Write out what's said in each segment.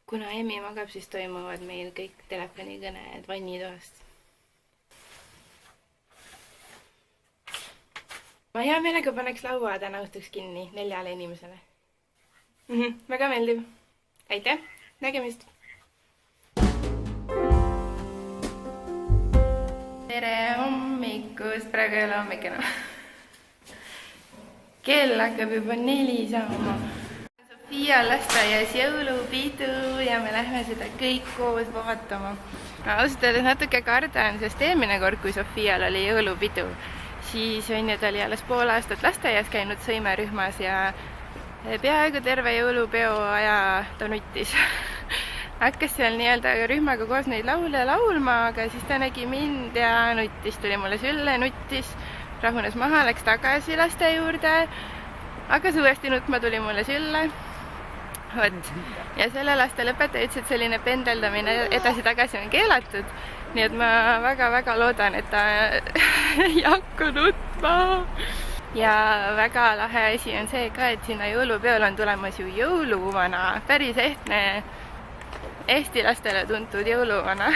kuna Emmi magab, siis toimuvad meil kõik telefonikõned vannitoast. Ma hea meelega paneks laua täna õhtuks kinni 4 inimesele. Väga meeldiv. Aitäh, nägemist! Tere hommikust, praegu ei ole hommikene. Kell hakkab juba 4 saama. Sofia lasteaias jõulupidu ja me lähme seda kõik koos vaatama. Ausalt öeldes natuke kardan, sest eelmine kord, kui Sofial oli jõulupidu, siis ta oli alles pool aastat lasteaias käinud sõimerühmas ja peaaegu terve jõulupeo aja ta nuttis. Hakkas seal nii-öelda rühmaga koos neid laule laulma, aga siis ta nägi mind ja nuttis, tuli mulle sülle, nuttis, rahunes maha, läks tagasi laste juurde, hakkas uuesti nutma, tuli mulle sülle. Ja sellel aastal õpetaja ütles, et selline pendeldamine edasi-tagasi on keelatud, nii et ma väga-väga loodan, et ta ei hakka nutma. Ja väga lahe asi on see ka, et sinna jõulupeole on tulemas ju jõuluvana, päris ehtne Eesti lastele tuntud jõuluvana.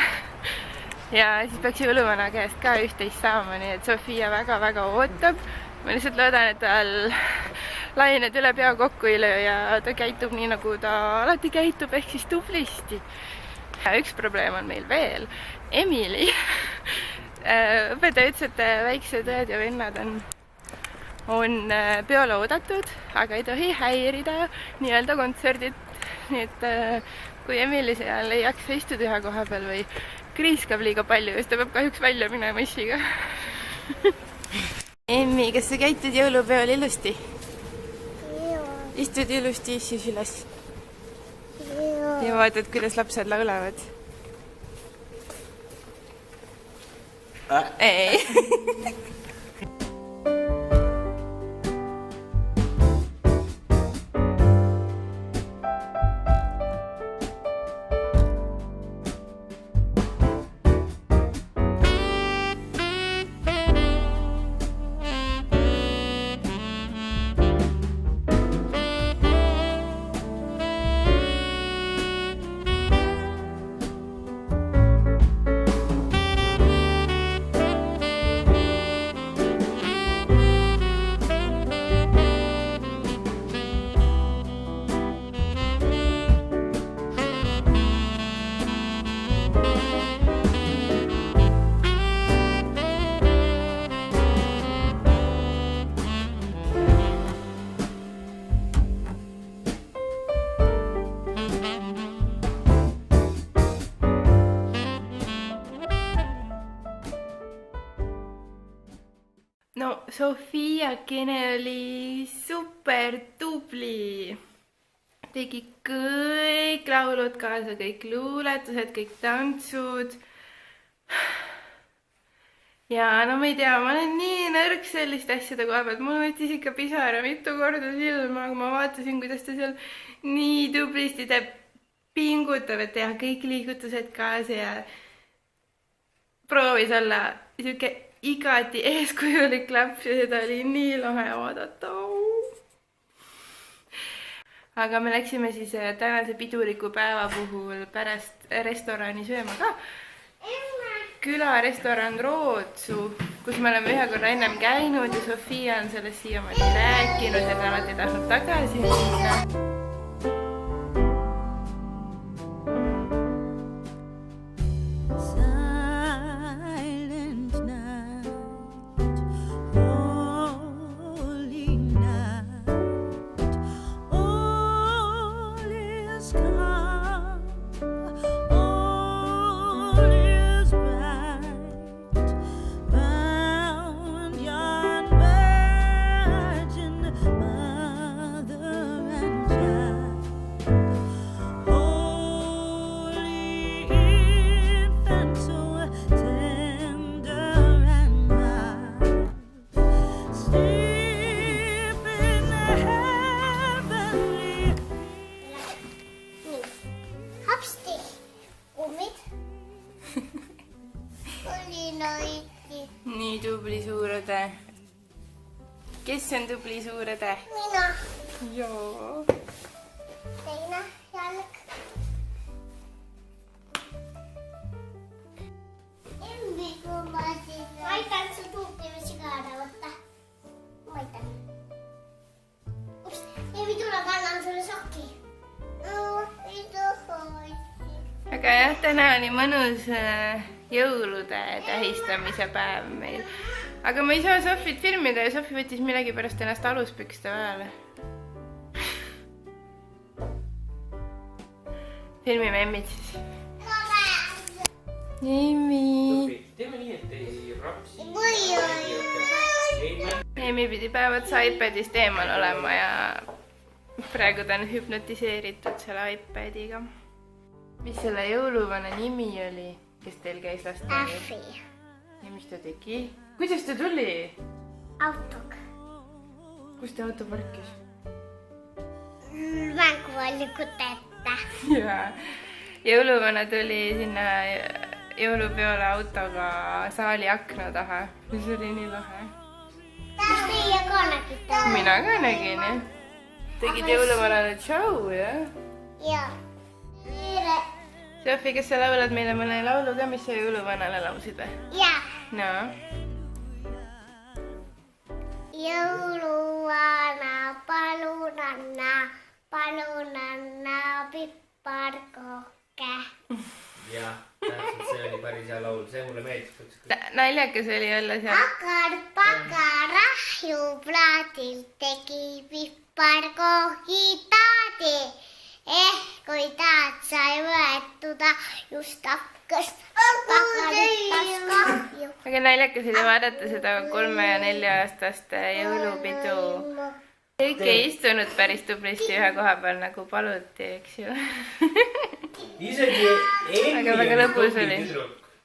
Ja siis peaks jõuluvana käest ka üht-teist saama, nii et Sofia väga-väga ootab. Ma lihtsalt loodan, et tal lained üle pea kokku ei löö ja ta käitub nii, nagu ta alati käitub, ehk siis tublisti. Ja üks probleem on meil veel. Emily. Õpetaja ütles, et väiksed õed ja vennad on peole oodatud, aga ei tohi häirida nii-öelda kontserdit. Nii et kui Emily seal ei jaksa istuda ühe koha peal või kriiskab liiga palju, siis ta peab kahjuks välja minema issiga. Emmi, kas sa käitud jõulupeol ilusti? Istud ilusti issis üles? Ja vaatad, kuidas lapsed laulavad? Ei. No, Sofiakene oli super tubli. Tegi kõik laulud kaasa, kõik luuletused, kõik tantsud. Ja no ma ei tea, ma olen nii nõrk selliste asjade koha pealt. Mul võttis ikka pisara mitu korda silma, aga ma vaatasin, kuidas ta seal nii tublisti teeb, pingutab, et teha kõik liigutused kaasa ja proovis olla siuke igati eeskujulik laps ja seda oli nii lahe vaadata. Aga me läksime siis tänase piduliku päeva puhul pärast restorani sööma ka. Külarestoran Rootsu, kus me oleme ühe korra ennem käinud ja Sofia on sellest siiamaani rääkinud ja ta alati tahtnud tagasi minna. Nii tubli suurõde. Kes on tubli suurõde? Mina. Joo. Teine jalg. aga jah, täna oli mõnus jõulude tähistamise päev meil. Aga ma ei saa Sofit filmida ja Sofi võttis millegipärast ennast aluspükste vahele. Filmime Emmit siis. Emmi. Teeme nii, et ei rapsi. Emmi pidi päevats iPadist eemal olema ja praegu ta on hüpnotiseeritud selle iPadiga. Mis selle jõuluvana nimi oli, kes teil käis lasteaias? Äffi. Ja mis ta tegi? Kuidas ta tuli? Autoga. Kus ta auto parkis? Mänguvalikute ette. Jaa. Jõuluvana tuli sinna jõulupeole autoga saali akna taha. See oli nii lahe. Kas teie ka nägite? Mina ka nägin, jah. Tegid jõuluvanale tšau, jah? Jaa. Sofi, kas sa laulad meile mõne laulu ka, mis sa jõuluvanale lausid või? Jaa. No. Jõuluvana, palun anna piparkooke. Jah, täpselt see oli päris hea laul, see mulle meeldis. Naljakas oli olla seal. Pakar ahjuplaadilt tegi piparkoogi taadi. Kui taad sai võetuda, just hakkas pakaritas kahju. Aga naljakas oli vaadata seda 3- ja 4-aastast jõulupidu. Kõik ei istunud päris tublisti ühe koha peal, nagu paluti, eks ju. Isegi Aga väga lõbus oli.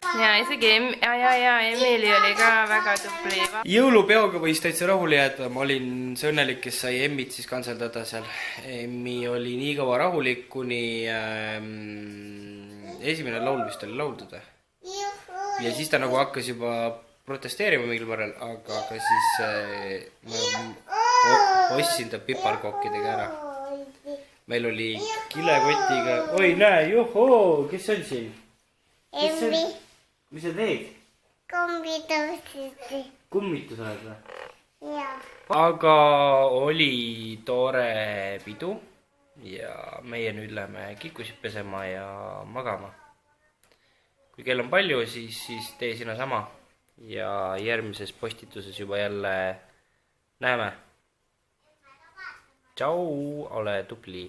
Ja isegi Emili oli ka väga tubli. Jõulupeoga võis täitsa rahule jääda, ma olin see õnnelik, kes sai Emmit siis kantseldada seal. Emmi oli nii kaua rahulik, kuni esimene laul vist oli lauldud. Ja siis ta nagu hakkas juba protesteerima mingil määral, aga siis ma ostsin ta piparkokkidega ära. Meil oli kilekotiga, oi näe, johoo, kes on siin? Emmi, Mis sa teed? kombitõusiti. Kummitus oled või? Jaa. Aga oli tore pidu ja meie nüüd läheme kikusid pesema ja magama. Kui kell on palju, siis tee sina sama ja järgmises postituses juba jälle näeme. Tšau, ole tubli!